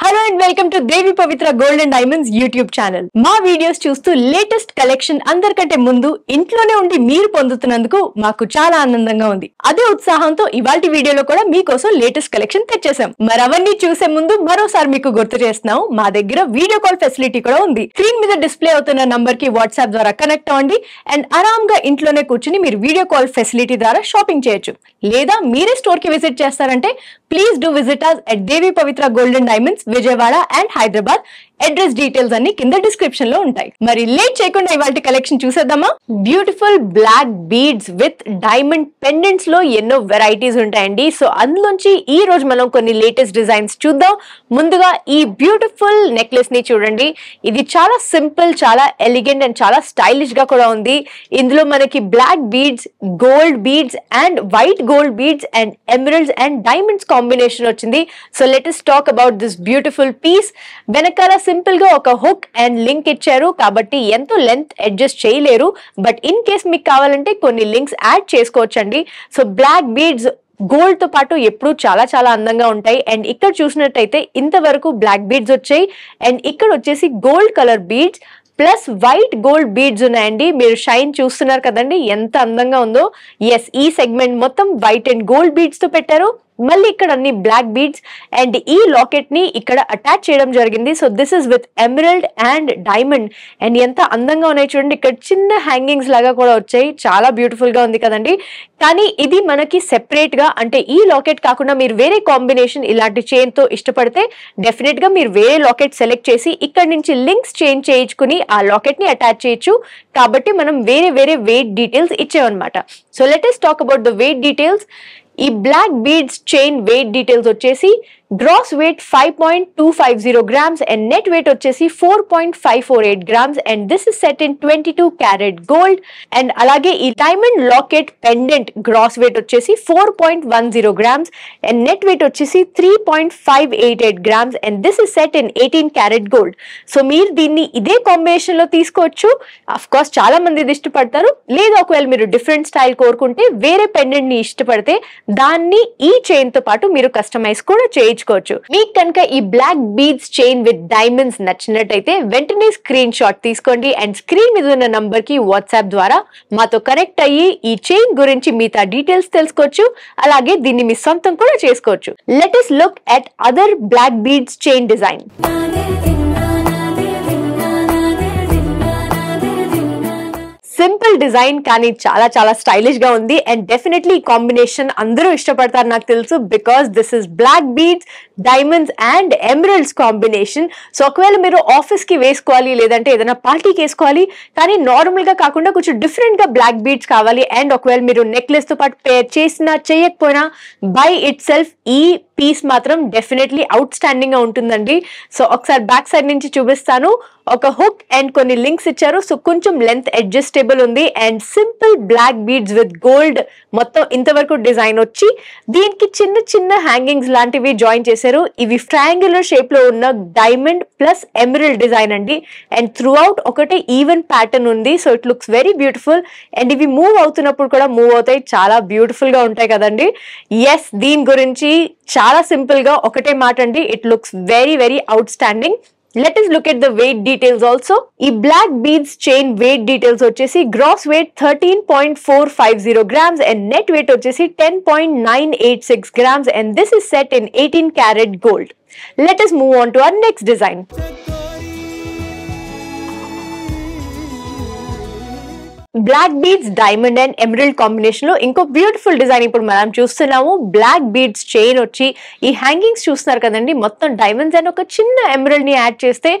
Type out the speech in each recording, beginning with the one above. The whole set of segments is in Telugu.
Hello and welcome to Devi Pavitra Gold and Diamonds YouTube channel. మా వీడియోస్ చూస్తూ లేటెస్ట్ కలెక్షన్ అందరికంటే ముందు ఇంట్లోనే ఉండి మీరు పొందుతున్నందుకు మాకు చాలా ఆనందంగా ఉంది. అదే ఉత్సాహంతో ఇవాల్టి వీడియోలో కూడా మీకోసం లేటెస్ట్ కలెక్షన్ తెచ్చేసాం. మరి అవన్నీ చూసే ముందు మరోసారి మీకు గుర్తు చేస్తున్నాం, మా దగ్గర వీడియో కాల్ ఫెసిలిటీ కూడా ఉంది. స్క్రీన్ మీద డిస్ప్లే అవుతున్న నంబర్ కి వాట్సాప్ ద్వారా కనెక్ట్ అవ్వండి అండ్ ఆరాంగా ఇంట్లోనే కూర్చుని మీరు వీడియో కాల్ ఫెసిలిటీ ద్వారా షాపింగ్ చేయొచ్చు. లేదా మీరే స్టోర్ కి విజిట్ చేస్తారంటే please do visit us at Devi Pavitra Gold and Diamonds, Vijayawada and Hyderabad. Address details అన్ని కింద డిస్క్రిప్షన్ లో ఉంటాయి. మరి లేట్ చేయకుండా ఇవాల్టి కలెక్షన్ చూసేద్దామా. Beautiful black beads with diamond pendants లో ఎన్నో వెరైటీస్ ఉంటాయండి. సో అందులోంచి ఈ రోజు మనం కొన్ని లేటెస్ట్ డిజైన్స్ చూద్దాం. ముందుగా ఈ బ్యూటిఫుల్ నెక్లెస్ ని చూడండి. ఇది చాలా సింపుల్, చాలా ఎలిగెంట్ అండ్ చాలా స్టైలిష్ గా కూడా ఉంది. ఇందులో మనకి black beads, gold beads and white gold beads and emeralds and diamonds combination వచ్చింది. So let us talk about this beautiful piece. వెనకాల సింపుల్ గా ఒక హుక్ అండ్ లింక్ ఇచ్చారు కాబట్టి ఎంతో లెంత్ అడ్జస్ట్ చేయలేరు. బట్ ఇన్ కేస్ మీకు కావాలంటే కొన్ని లింక్స్ యాడ్ చేసుకోవచ్చండి. సో బ్లాక్ బీడ్స్ గోల్డ్ తో పాటు ఎప్పుడు చాలా చాలా అందంగా ఉంటాయి. అండ్ ఇక్కడ చూసినట్టయితే ఇంతవరకు బ్లాక్ బీడ్స్ వచ్చాయి అండ్ ఇక్కడ వచ్చేసి gold colour beads plus white gold beads ఉన్నాయండి. మీరు షైన్ చూస్తున్నారు కదండి ఎంత అందంగా ఉందో. ఎస్, ఈ సెగ్మెంట్ మొత్తం వైట్ అండ్ గోల్డ్ బీడ్స్ తో పెట్టారు. మళ్ళీ ఇక్కడ అన్ని బ్లాక్ బీడ్స్ అండ్ ఈ లాకెట్ ని ఇక్కడ అటాచ్ చేయడం జరిగింది. So this is with emerald and diamond and ఎంత అందంగా ఉన్నాయి చూడండి. ఇక్కడ చిన్న హ్యాంగింగ్స్ లాగా కూడా వచ్చాయి, చాలా బ్యూటిఫుల్ గా ఉంది కదండి. కానీ ఇది మనకి సెపరేట్ గా, అంటే ఈ లాకెట్ కాకుండా మీరు వేరే కాంబినేషన్ ఇలాంటి చైన్ తో ఇష్టపడితే డెఫినెట్ గా మీరు వేరే లాకెట్ సెలెక్ట్ చేసి ఇక్కడ నుంచి లింక్స్ చేంజ్ చేయించుకుని ఆ లాకెట్ ని అటాచ్ చేయొచ్చు. కాబట్టి మనం వేరే వేరే వెయిట్ డీటెయిల్స్ ఇచ్చామన్నమాట. So let us talk about the weight details. ఈ black beads chain weight details వచ్చేసి gross weight 5.250 grams and net weight వచ్చేసి 4.548 grams and this is set in 22 carat gold. And అలాగే ఈ diamond locket pendant gross weight వచ్చేసి 4.10 grams అండ్ నెట్ వెయిట్ వచ్చేసి 3.588 grams and this is set in 18 carat gold. So మీరు దీన్ని ఇదే కాంబినేషన్ లో తీసుకోవచ్చు. అఫ్ కోర్స్ చాలా మంది ఇది ఇష్టపడతారు. లేదా ఒకవేళ మీరు డిఫరెంట్ స్టైల్ కోరుకుంటే వేరే పెండెంట్ ని ఇష్టపడితే దాన్ని ఈ చైన్ తో పాటు మీరు కస్టమైజ్ కూడా చేయొచ్చు. మీకు కనుక ఈ black beads chain with diamonds నచ్చినట్టయితే వెంటనే స్క్రీన్ షాట్ తీసుకోండి అండ్ స్క్రీన్ మీద ఉన్న నంబర్ కి వాట్సాప్ ద్వారా మాతో కనెక్ట్ అయ్యి ఈ చైన్ గురించి మిగతా డీటెయిల్స్ తెలుసుకోవచ్చు. అలాగే దీన్ని మీ సొంతం కూడా చేసుకోవచ్చు. Let us look at other black beads chain design. Simple design కానీ చాలా చాలా స్టైలిష్ గా ఉంది అండ్ డెఫినెట్లీ ఈ కాంబినేషన్ అందరూ ఇష్టపడతారు నాకు తెలుసు. Because this is black beads, diamonds and emeralds combination. So ఒకవేళ మీరు ఆఫీస్ కి వేసుకోవాలి లేదంటే ఏదైనా పార్టీకి వేసుకోవాలి కానీ నార్మల్ గా కాకుండా కొంచెం డిఫరెంట్ గా బ్లాక్ బీడ్స్ కావాలి అండ్ ఒకవేళ మీరు నెక్లెస్ తో పాటు పేర్ చేసినా చేయకపోయినా బై ఇట్ సెల్ఫ్ ఈ పీస్ మాత్రం డెఫినెట్లీ అవుట్ స్టాండింగ్ గా ఉంటుందండి. సో ఒకసారి బ్యాక్ సైడ్ నుంచి చూపిస్తాను. ఒక హుక్ అండ్ కొన్ని లింక్స్ ఇచ్చారు. సో కొంచెం లెంత్ అడ్జస్టబుల్ ఉంది and simple black beads with gold మొత్తం ఇంతవరకు డిజైన్ వచ్చి దీనికి చిన్న చిన్న హ్యాంగింగ్స్ లాంటివి జాయిన్ చేశారు. ఇవి ట్రయాంగులర్ షేప్ లో ఉన్న డైమండ్ ప్లస్ ఎమరల్డ్ డిజైన్ అండి అండ్ త్రూ అవుట్ ఒకటే ఈవెన్ ప్యాటర్న్ ఉంది. So it looks very beautiful and ఇవి మూవ్ అవుతున్నప్పుడు కూడా మూవ్ అవుతాయి, చాలా బ్యూటిఫుల్ గా ఉంటాయి కదండి. ఎస్, దీని గురించి చాలా సింపుల్ గా ఒకటే మాట అండి, it looks very very out standing. Let us look at the weight details also. ఈ black beads chain weight details వచ్చేసి gross weight 13.450 grams and net weight వచ్చేసి 10.986 grams and this is set in 18 karat gold. Let us move on to our next design. Black beads, diamond and emerald combination లో ఇంకో బ్యూటిఫుల్ డిజైన్ ఇప్పుడు మనం చూస్తున్నాము. బ్లాక్ బీడ్స్ చైన్ వచ్చి ఈ హ్యాంగింగ్స్ చూస్తున్నారు కదండి, మొత్తం డైమండ్స్ అండ్ ఒక చిన్న ఎమరల్డ్ ని యాడ్ చేస్తే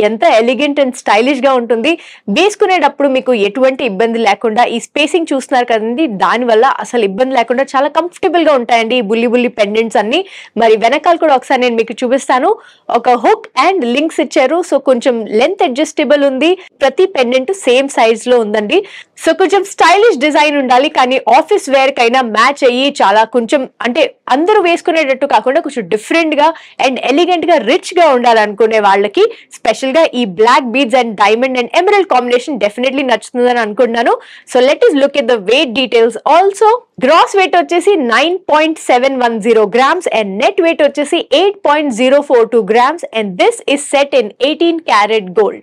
ఎంత ఎలిగెంట్ అండ్ స్టైలిష్ గా ఉంటుంది. వేసుకునేటప్పుడు మీకు ఎటువంటి ఇబ్బంది లేకుండా ఈ స్పేసింగ్ చూస్తున్నారు కదండి, దాని వల్ల అసలు ఇబ్బంది లేకుండా చాలా కంఫర్టబుల్ గా ఉంటాయండి ఈ బుల్లి బుల్లి పెండెంట్స్ అన్ని. మరి వెనకాల కూడా ఒకసారి నేను మీకు చూపిస్తాను. ఒక హుక్ అండ్ లింక్స్ ఇచ్చారు. సో కొంచెం లెంత్ అడ్జస్టబుల్ ఉంది. ప్రతి పెండెంట్ సేమ్ సైజ్ లో ఉందండి. సో కొంచెం స్టైలిష్ డిజైన్ ఉండాలి, కానీ ఆఫీస్ వేర్ కైనా మ్యాచ్ అయ్యి చాలా కొంచెం అంటే అందరూ వేసుకునేటట్టు కాకుండా కొంచెం డిఫరెంట్ గా అండ్ ఎలిగెంట్ గా రిచ్ గా ఉండాలనుకునే వాళ్ళకి స్పెషల్ గా ఈ black beads and diamond and emerald combination definitely నచ్చుతుందని అనుకుంటున్నాను. So let us look at the weight details. Also gross weight వచ్చేసి 9.710 grams అండ్ నెట్ వెయిట్ వచ్చేసి 8.042 grams and this is set in 18 karat gold.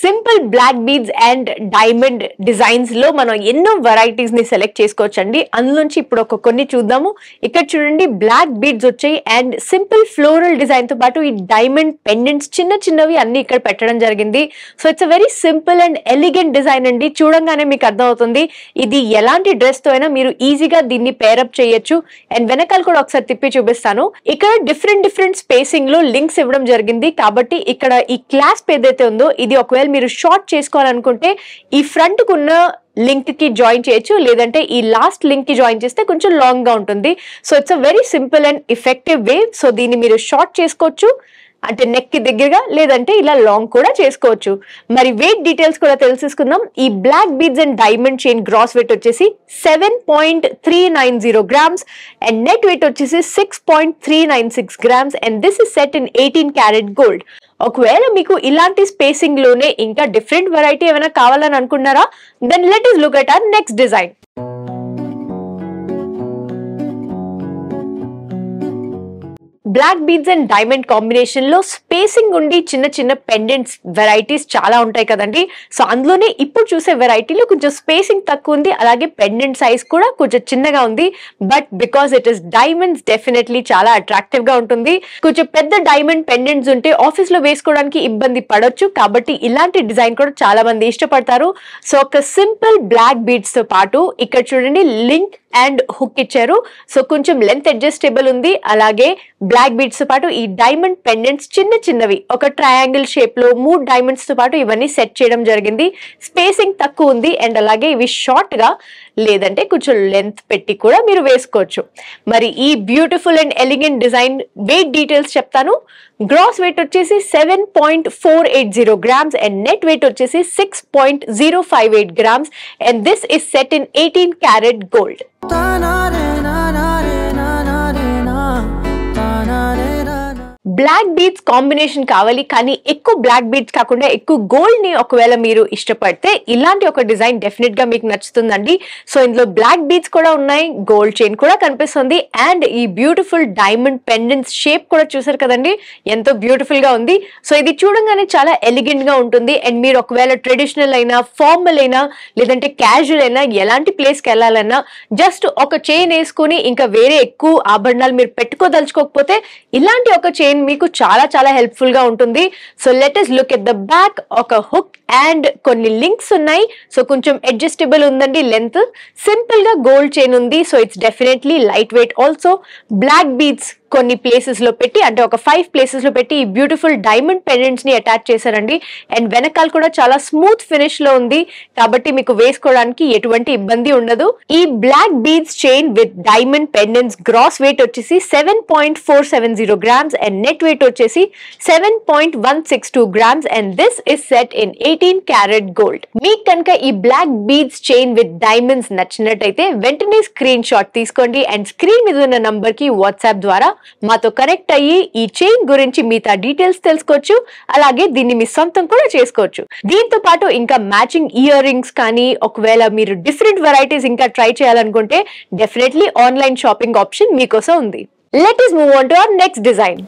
Simple black beads and diamond designs లో మనం ఎన్నో వెరైటీస్ ని సెలెక్ట్ చేసుకోవచ్చండి. అందులోంచి ఇప్పుడు కొన్ని చూద్దాము. ఇక్కడ చూడండి, బ్లాక్ బీడ్స్ వచ్చాయి అండ్ సింపుల్ ఫ్లోరల్ డిజైన్ తో పాటు ఈ డైమండ్ పెండెంట్స్ చిన్న చిన్నవి అన్ని ఇక్కడ పెట్టడం జరిగింది. So it's a very simple and elegant design అండి. చూడంగానే మీకు అర్థమవుతుంది ఇది ఎలాంటి డ్రెస్ తో అయినా మీరు ఈజీగా దీన్ని పేరప్ చేయొచ్చు. అండ్ వెనకాల కూడా ఒకసారి తిప్పి చూపిస్తాను. ఇక్కడ డిఫరెంట్ స్పేసింగ్ లో లింక్స్ ఇవ్వడం జరిగింది. కాబట్టి ఇక్కడ ఈ క్లాస్ప్ ఏదైతే ఉందో ఇది ఒకవేళ మీరు షార్ట్ చేసుకోవాలనుకుంటే ఈ ఫ్రంట్ కున్న లింక్ కి జాయిన్ చేయొచ్చు, లేదంటే ఈ లాస్ట్ లింక్ కి జాయిన్ చేస్తే కొంచెం లాంగ్ గా ఉంటుంది. So it's a very simple and effective way. So దీన్ని మీరు షార్ట్ చేసుకోవచ్చు అంటే నెక్ కి దగ్గరగా, లేదంటే ఇలా లాంగ్ కూడా చేసుకోవచ్చు. మరి వెయిట్ డీటెయిల్స్ కూడా తెలుసుకుందాం. ఈ black beads and diamond chain gross weight వచ్చేసి 7.390 grams అండ్ నెట్ వెయిట్ వచ్చేసి 6.396 grams and this is set in 18 karat gold. ఒకవేళ మీకు ఇలాంటి స్పేసింగ్ లోనే ఇంకా డిఫరెంట్ వెరైటీ ఏమైనా కావాలని అనుకున్నారా, then let us look at our next design. Black beads and diamond combination లో స్పేసింగ్ ఉండి చిన్న చిన్న పెండెంట్స్ వెరైటీస్ చాలా ఉంటాయి కదండి. సో అందులోనే ఇప్పుడు చూసే వెరైటీలో కొంచెం స్పేసింగ్ తక్కువ ఉంది, అలాగే పెండెంట్ సైజ్ కూడా కొంచెం చిన్నగా ఉంది. But because it is diamonds definitely చాలా అట్రాక్టివ్ గా ఉంటుంది. కొంచెం పెద్ద డైమండ్ పెండెంట్స్ ఉంటే ఆఫీస్ లో వేసుకోవడానికి ఇబ్బంది పడొచ్చు, కాబట్టి ఇలాంటి డిజైన్ కూడా చాలా మంది ఇష్టపడతారు. సో ఒక సింపుల్ బ్లాక్ బీడ్స్ తో పాటు ఇక్కడ చూడండి లింక్ అండ్ హుక్ ఇచ్చారు. సో కొంచెం లెంత్ అడ్జస్టబుల్ ఉంది. అలాగే బ్లాక్ బీడ్స్ తో పాటు ఈ డైమండ్ పెండెంట్స్ చిన్న చిన్నవి ఒక ట్రయాంగిల్ షేప్ లో 3 డైమండ్స్ తో పాటు ఇవన్నీ సెట్ చేయడం జరిగింది. స్పేసింగ్ తక్కువ ఉంది అండ్ అలాగే ఇవి షార్ట్ గా లేదంటే కొంచెం లెంత్ పెట్టి కూడా మీరు వేసుకోవచ్చు. మరి ఈ beautiful and elegant design weight details చెప్తాను. గ్రాస్ వెయిట్ వచ్చేసి 7.480 grams అండ్ నెట్ వెయిట్ వచ్చేసి 6.058 grams and this is set in 18 karat gold. Black beads combination కావాలి, కానీ ఎక్కువ బ్లాక్ బీడ్స్ కాకుండా ఎక్కువ గోల్డ్ ని ఒకవేళ మీరు ఇష్టపడితే ఇలాంటి ఒక డిజైన్ డెఫినెట్ గా మీకు నచ్చుతుందండి. సో ఇందులో బ్లాక్ బీడ్స్ కూడా ఉన్నాయి, గోల్డ్ చైన్ కూడా కనిపిస్తుంది అండ్ ఈ బ్యూటిఫుల్ డైమండ్ పెండెంట్స్ షేప్ కూడా చూసారు కదండి, ఎంతో బ్యూటిఫుల్ గా ఉంది. సో ఇది చూడంగానే చాలా ఎలిగెంట్ గా ఉంటుంది. అండ్ మీరు ఒకవేళ ట్రెడిషనల్ అయినా ఫార్మల్ అయినా లేదంటే క్యాజువల్ అయినా ఎలాంటి ప్లేస్ కి వెళ్ళాలన్నా జస్ట్ ఒక చైన్ వేసుకుని ఇంకా వేరే ఎక్కువ ఆభరణాలు మీరు పెట్టుకోదలుచుకోకపోతే ఇలాంటి ఒక చైన్ మీకు చాలా చాలా హెల్ప్ఫుల్ గా ఉంటుంది. So let us look at the back. ఒక హుక్ అండ్ కొన్ని లింక్స్ ఉన్నాయి. సో కొంచెం అడ్జస్టబుల్ ఉందండి లెంత్. సింపుల్ గా గోల్డ్ చైన్ ఉంది. So it's definitely light weight. Also black beads కొన్ని ప్లేసెస్ లో పెట్టి అంటే ఒక 5 ప్లేసెస్ లో పెట్టి ఈ బ్యూటిఫుల్ డైమండ్ పెండెంట్స్ ని అటాచ్ చేశారండి. అండ్ వెనకాల కూడా చాలా స్మూత్ ఫినిష్ లో ఉంది, కాబట్టి మీకు వేసుకోవడానికి ఎటువంటి ఇబ్బంది ఉండదు. ఈ black beads chain with diamond pendants gross weight వచ్చేసి 7.470 grams అండ్ నెట్ వెయిట్ వచ్చేసి 7.162 grams and this is set in 18 karat gold. మీకు కనుక ఈ black beads chain with diamonds నచ్చినట్టయితే వెంటనే స్క్రీన్ షాట్ తీసుకోండి అండ్ స్క్రీన్ మీద ఉన్న నంబర్ కి వాట్సాప్ ద్వారా మాతో కనెక్ట్ అయ్యి ఈ చైన్ గురించి మిగతా డీటెయిల్స్ తెలుసుకోవచ్చు. అలాగే దీన్ని మీ సొంతం కూడా చేసుకోవచ్చు. దీంతో పాటు ఇంకా మ్యాచింగ్ ఇయర్ రింగ్స్ కానీ ఒకవేళ మీరు డిఫరెంట్ వెరైటీస్ ఇంకా ట్రై చేయాలనుకుంటే డెఫినెట్లీ ఆన్లైన్ షాపింగ్ ఆప్షన్ మీకోసం ఉంది. Let us move on to our next design.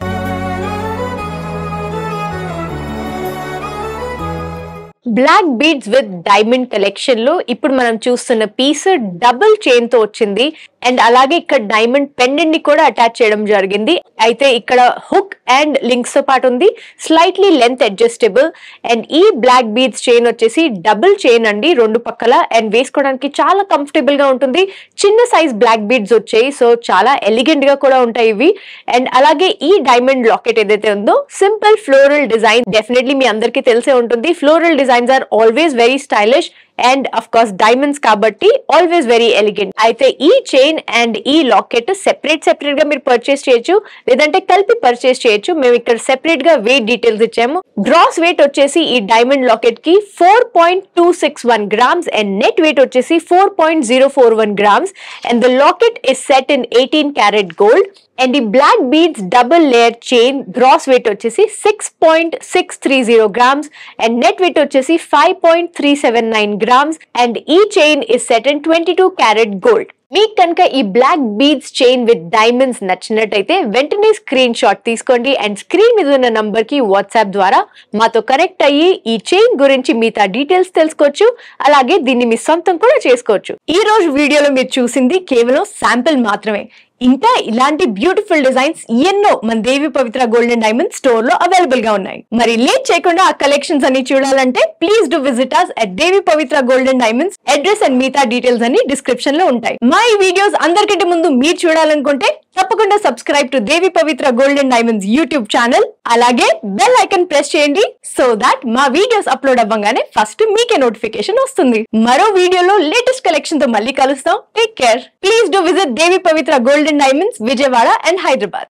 Black beads with diamond collection లో ఇప్పుడు మనం చూస్తున్న పీస్ డబుల్ చైన్ తో వచ్చింది అండ్ అలాగే ఇక్కడ డైమండ్ పెండెంట్ ని కూడా అటాచ్ చేయడం జరిగింది. అయితే ఇక్కడ హుక్ అండ్ లింక్స్ తో పాటు ఉంది, స్లైట్లీ లెంత్ అడ్జస్టబుల్. అండ్ ఈ బ్లాక్ బీడ్స్ చైన్ వచ్చేసి డబుల్ చైన్ అండి రెండు పక్కల, అండ్ వేసుకోవడానికి చాలా కంఫర్టబుల్ గా ఉంటుంది. చిన్న సైజ్ బ్లాక్ బీడ్స్ వచ్చాయి, సో చాలా ఎలిగెంట్ గా కూడా ఉంటాయి ఇవి. అండ్ అలాగే ఈ డైమండ్ లాకెట్ ఏదైతే ఉందో సింపుల్ ఫ్లోరల్ డిజైన్, డెఫినెట్లీ మీ అందరికీ తెలిసే ఉంటుంది. Floral designs are always very stylish and of course diamonds కాబట్టి ఆల్వేస్ వెరీ ఎలిగెంట్. అయితే ఈ చైన్ అండ్ ఈ లాకెట్ సెపరేట్ గా మీరు పర్చేస్ చేయొచ్చు, లేదంటే కలిపి పర్చేస్ చేయొచ్చు. మేము ఇక్కడ సెపరేట్ గా వెయిట్ డీటెయిల్స్ ఇచ్చాము. గ్రాస్ వెయిట్ వచ్చేసి ఈ డైమండ్ లాకెట్ కి 4.261 grams అండ్ నెట్ వెయిట్ వచ్చేసి 4.041 grams. And the locket is set in 18 karat gold. And ఈ black beads double layer chain gross weight వచ్చేసి 6.630 grams అండ్ నెట్ వెయిట్ వచ్చేసి 5.379 grams. అండ్ ఈ chain is set in 22 karat gold. మీకు కనుక ఈ black beads chain with diamonds నచ్చినట్టయితే వెంటనే స్క్రీన్ షాట్ తీసుకోండి అండ్ స్క్రీన్ మీద ఉన్న నంబర్ కి వాట్సాప్ ద్వారా మాతో కనెక్ట్ అయ్యి ఈ చైన్ గురించి మిగతా డీటెయిల్స్ తెలుసుకోవచ్చు. అలాగే దీన్ని మీ సొంతం కూడా చేసుకోవచ్చు. ఈ రోజు వీడియోలో మీరు చూసింది కేవలం శాంపిల్ మాత్రమే. ఇంకా ఇలాంటి బ్యూటిఫుల్ డిజైన్స్ ఎన్నో మన దేవి పవిత్ర గోల్డ్ అండ్ డైమండ్ స్టోర్ లో అవైలబుల్ గా ఉన్నాయి. మరి లేట్ చేయకుండా ఆ కలెక్షన్స్ అన్ని చూడాలంటే please do visit us at Devi Pavitra gold and diamonds. Address and మిగతా డీటెయిల్స్ అన్ని డిస్క్రిప్షన్ లో ఉంటాయి. మా ఈ వీడియోస్ అందరికంటే ముందు మీరు చూడాలనుకుంటే తప్పకుండా subscribe to Devi Pavitra gold and diamonds YouTube channel. అలాగే బెల్ ఐకాన్ ప్రెస్ చేయండి సో దాట్ మా వీడియోస్ అప్లోడ్ అవ్వగానే ఫస్ట్ మీకే నోటిఫికేషన్ వస్తుంది. మరో వీడియోలో లేటెస్ట్ కలెక్షన్ తో మళ్ళీ కలుస్తాం. Take care. Please do visit Devi Pavitra gold and diamonds, Vijayawada and Hyderabad.